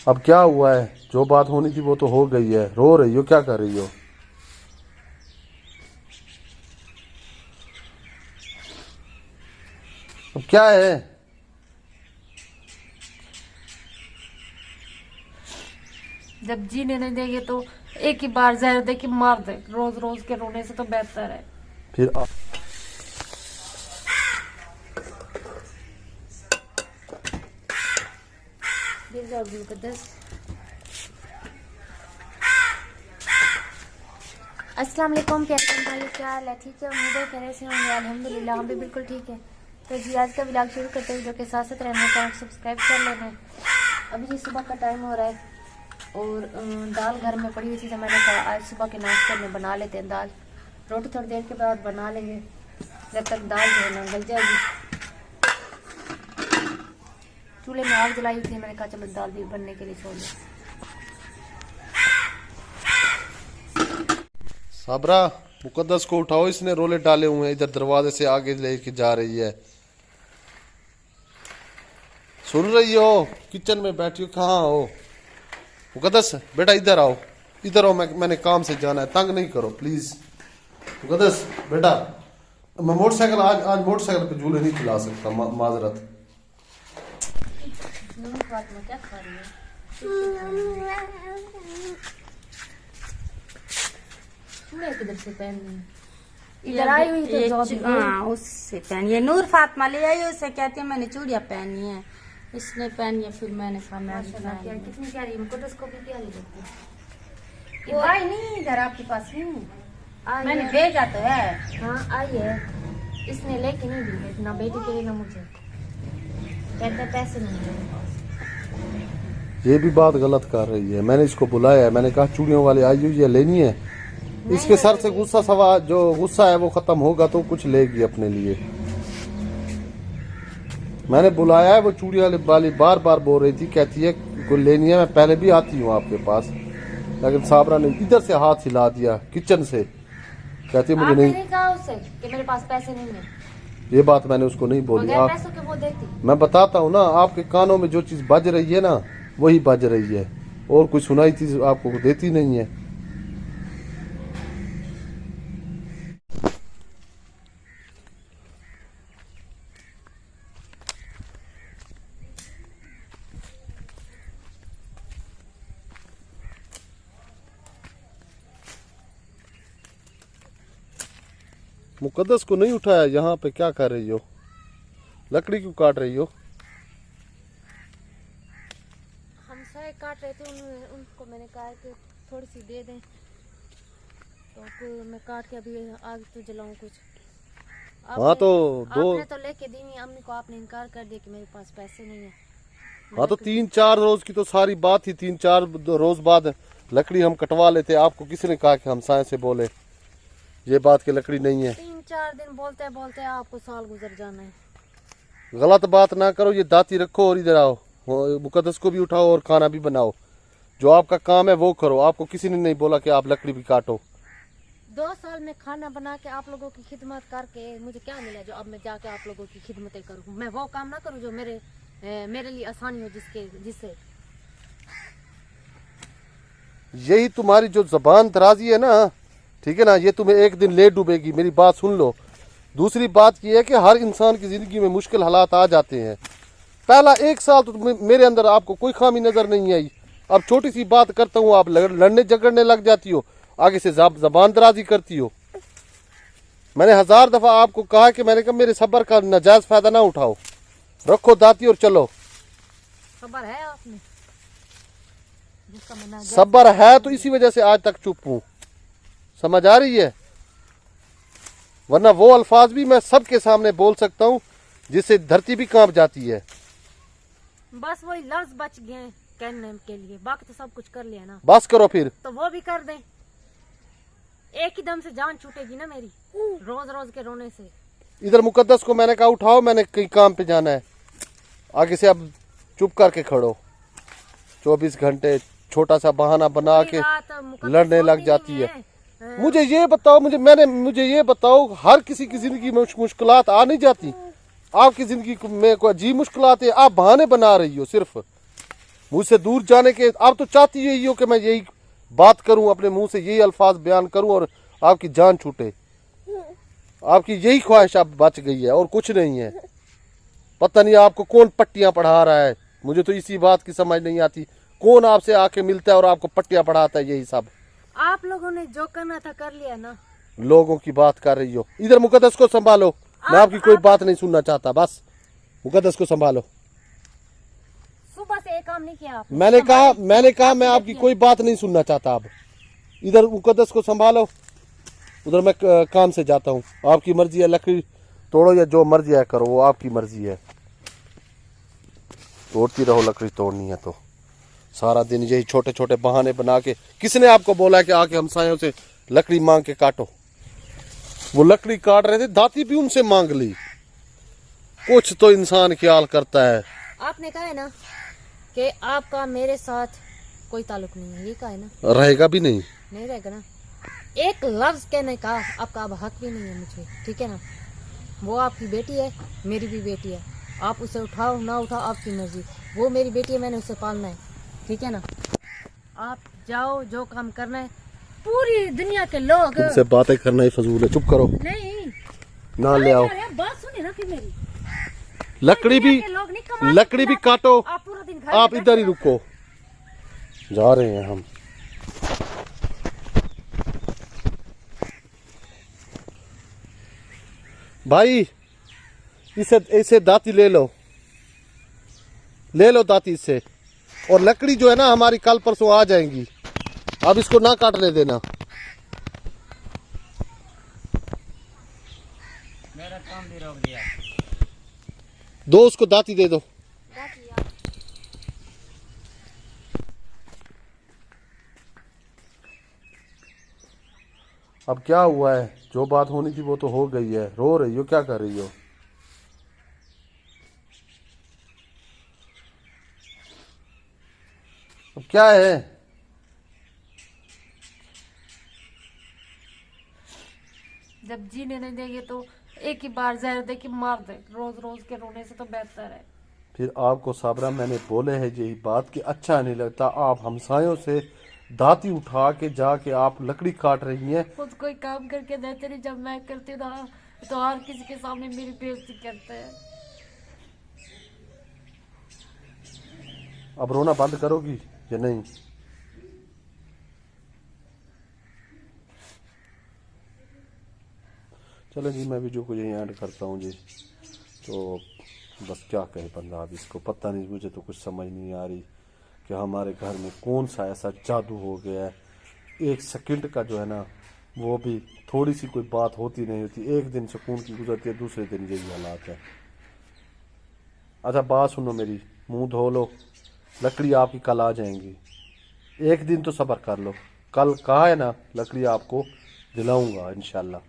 अब क्या हुआ है? जो बात होनी थी वो तो हो गई है। रो रही हो, क्या कर रही हो? अब क्या है? जब जीने नहीं देंगे तो एक ही बार जहर दे के मार दे। रोज रोज के रोने से तो बेहतर है। फिर गिर जाओगी मुकद्दस। अस्सलाम वालेकुम प्यारे भाई, क्या हाल है? ठीक है, उम्मीद है खैर से होंगे। अल्हम्दुलिल्लाह हम भी बिल्कुल ठीक है। तो जी आज का व्लॉग शुरू करते हैं, जो के साथ साथ रहना चैनल सब्सक्राइब कर लेना है। अभी जी सुबह का टाइम हो रहा है और दाल घर में पड़ी हुई थी, तो मैंने कहा आज सुबह के नाश्ते में बना लेते हैं दाल। रोटी थोड़ी देर के बाद बना लेंगे, जब तक दाल जो है ना गल जाएगी। चूल्हे में आग जलाई थी, मैंने कहा चलो दाल भी बनने के लिए छोड़ दें। साबरा, मुकद्दस को उठाओ, इसने रोले डाले हुए हैं, इधर दरवाजे से आगे लेके जा रही है। सुन रही हो? किचन में बैठी हो, कहाँ हो? मुकद्दस बेटा इधर आओ, इधर आओ, मैंने काम से जाना है, तंग नहीं करो प्लीज। मुकद्दस बेटा, मैं मोटरसाइकिल आज मोटरसाइकिल पे झूले नहीं चला सकता, माजरत। क्या खा रही है? किधर से पहनी? इधर आई हुई तो हाँ उससे पहनी है। नूर फातिमा ले आई, उससे कहती है मैंने चूड़ियाँ पहनी है, इसने पहनी है। फिर मैंने कहा मैं कितनी प्यारी मुकद्दस को भी प्यारी लगती है। ये भाई नहीं इधर आपके पास नहीं, आई मैंने है। भेजा तो है। हाँ आई है, इसने लेके नहीं दी है, ना बेटी के लिए ना मुझे। कहते पैसे नहीं है मेरे पास। ये भी बात गलत कर रही है। मैंने इसको बुलाया है, मैंने कहा चूड़ियों वाले आई हुई है, लेनी है। इसके सर से गुस्सा सवा जो गुस्सा है वो खत्म होगा तो कुछ लेगी अपने लिए। मैंने बुलाया है, वो चूड़ी वाली बार बार बोल रही थी, कहती है कोई लेनी है, मैं पहले भी आती हूँ आपके पास, लेकिन साबरा ने इधर से हाथ हिला दिया किचन से, कहती है मुझे आपने नहीं। नहीं कहा उससे कि मेरे पास पैसे नहीं है? ये बात मैंने उसको नहीं बोली। बगैर पैसों के वो देती। मैं बताता हूँ ना, आपके कानों में जो चीज बज रही है ना वही बज रही है, और कोई सुनाई चीज आपको देती नहीं है। मुकद्दस को नहीं उठाया, यहाँ पे क्या कर रही हो? लकड़ी क्यों काट रही हो? हम सारे काट रहे थे, उनको मैंने कहा कि थोड़ी सी दे दें, तो फिर मैं काट के अभी आग तो जलाऊं कुछ। हाँ तो दो, आपने तो लेके दी नहीं अम्मी को, आपने इनकार कर दिया कि मेरे पास पैसे नहीं है। हाँ तो 3-4 रोज की तो सारी बात थी, 3-4 रोज बाद लकड़ी हम कटवा लेते। आपको किसी ने कहा कि हम साए से बोले ये बात की लकड़ी नहीं है? 3-4 दिन बोलते बोलते आपको साल गुजर जाना है। गलत बात ना करो, ये दाती रखो और इधर आओ, मुकद्दस को भी उठाओ और खाना भी बनाओ। जो आपका काम है वो करो, आपको किसी ने नहीं बोला कि आप लकड़ी भी काटो। 2 साल में खाना बना के आप लोगों की खिदमत करके मुझे क्या मिला जो अब मैं जाके आप लोगों की खिदमतें करूँ? मैं वो काम ना करूँ जो मेरे लिए आसानी हो, जिससे यही तुम्हारी जो जबान दराजी है ना, ठीक है ना, ये तुम्हें एक दिन ले डूबेगी। मेरी बात सुन लो। दूसरी बात ये है कि हर इंसान की जिंदगी में मुश्किल हालात आ जाते हैं। पहला 1 साल तो मेरे अंदर आपको कोई खामी नजर नहीं आई, अब छोटी सी बात करता हूँ आप लड़ने झगड़ने लग जाती हो, आगे से जबान दराजी करती हो। मैंने 1000 दफा आपको कहा कि मैंने कहा मेरे सब्र का नाजायज फायदा ना उठाओ, रखो दाती और चलो। खबर है आपने? सब्र है तो इसी वजह से आज तक चुप हूँ, समझ आ रही है? वरना वो अल्फाज भी मैं सबके सामने बोल सकता हूँ जिससे धरती भी कांप जाती है। बस वही लफ्ज बच गए कहने के लिए, बाकी तो सब कुछ कर लिया ना। बस करो फिर, तो वो भी कर दें, एक ही दम से जान छूटेगी ना मेरी, रोज रोज के रोने से। इधर मुकद्दस को मैंने कहा उठाओ, मैंने कहीं काम पे जाना है, आगे से अब चुप करके खड़ो। 24 घंटे छोटा सा बहाना बना के लड़ने लग जाती है। मुझे ये बताओ, हर किसी की जिंदगी में मुश्किलात आ नहीं जाती? आपकी जिंदगी में कोई अजीब मुश्किलात है, आप बहाने बना रही हो सिर्फ। मुझसे दूर जाने के आप तो चाहती यही हो कि मैं यही बात करूं, अपने मुंह से यही अल्फाज बयान करूं और आपकी जान छूटे। आपकी यही ख्वाहिश आप बच गई है और कुछ नहीं है। पता नहीं आपको कौन पट्टियां पढ़ा रहा है, मुझे तो इसी बात की समझ नहीं आती। कौन आपसे आके मिलता है और आपको पट्टियां पढ़ाता है? यही सब आप लोगों ने जो करना था कर लिया ना। लोगों की बात कर रही हो। इधर मुकद्दस को संभालो, मैं आपकी कोई बात नहीं सुनना चाहता। बस मुकद्दस को संभालो। सुबह से एक काम नहीं किया आपने। मैंने कहा मैं आपकी कोई बात नहीं सुनना चाहता। अब इधर मुकद्दस को संभालो, उधर मैं काम से जाता हूँ। आपकी मर्जी है, लकड़ी तोड़ो या जो मर्जी है करो, वो आपकी मर्जी है। तोड़ती रहो, लकड़ी तोड़नी है तो। सारा दिन यही छोटे छोटे बहाने बना के। किसने आपको बोला कि आके हमसायों से लकड़ी मांग के काटो? वो लकड़ी काट रहे थे, दाती भी उनसे मांग ली। कुछ तो इंसान ख्याल करता है। आपने कहा है ना कि आपका मेरे साथ कोई ताल्लुक नहीं है, ये कहा है ना। रहेगा भी नहीं रहेगा ना। एक लफ्ज कहने का आपका अब हक भी नहीं है मुझे, ठीक है ना। वो आपकी बेटी है, मेरी भी बेटी है। आप उसे उठाओ ना उठाओ आपकी मर्जी। वो मेरी बेटी है, मैंने उसे पालना है, ठीक है ना। आप जाओ, जो काम करना है। पूरी दुनिया के लोग तुमसे बातें करना ही फजूल है, चुप करो। नहीं ना ले आओ। बात सुनिए ना फिर मेरी। लकड़ी भी काटो। आप पूरा दिन घर आप इधर ही रुको, जा रहे हैं हम। भाई इसे दाती ले लो दाती इससे। और लकड़ी जो है ना हमारी कल परसों आ जाएंगी, अब इसको ना काटने देना। मेरा काम भी रोक दिया। दो उसको दाती दे दो। अब क्या हुआ है? जो बात होनी थी वो तो हो गई है। रो रही हो, क्या कर रही हो? अब क्या है? जब जीने नहीं देंगे तो एक ही बार जहर दे के मार दे। रोज रोज के रोने से तो बेहतर है। फिर आपको साबरा मैंने बोले है यही बात कि अच्छा नहीं लगता आप हमसायों से दाती उठा के जाके आप लकड़ी काट रही हैं। खुद कोई काम करके देते नहीं, जब मैं करती हूँ तो हर किसी के सामने मेरी बेइज्जती करते हैं। अब रोना बंद करोगी या नहीं? चलो जी, मैं भी जो कुछ यही ऐड करता हूँ जी। तो बस क्या कहे बंदा, अब इसको पता नहीं, मुझे तो कुछ समझ नहीं आ रही कि हमारे घर में कौन सा ऐसा जादू हो गया है। एक सेकंड का जो है ना, वो भी थोड़ी सी कोई बात होती नहीं होती, एक दिन सुकून की गुजरती है, दूसरे दिन यही हालात है। अच्छा बात सुनो मेरी, मुंह धो लो, लकड़ी आपकी कल आ जाएंगी। एक दिन तो सब्र कर लो, कल कहा है ना लकड़ी आपको दिलाऊंगा इंशाल्लाह।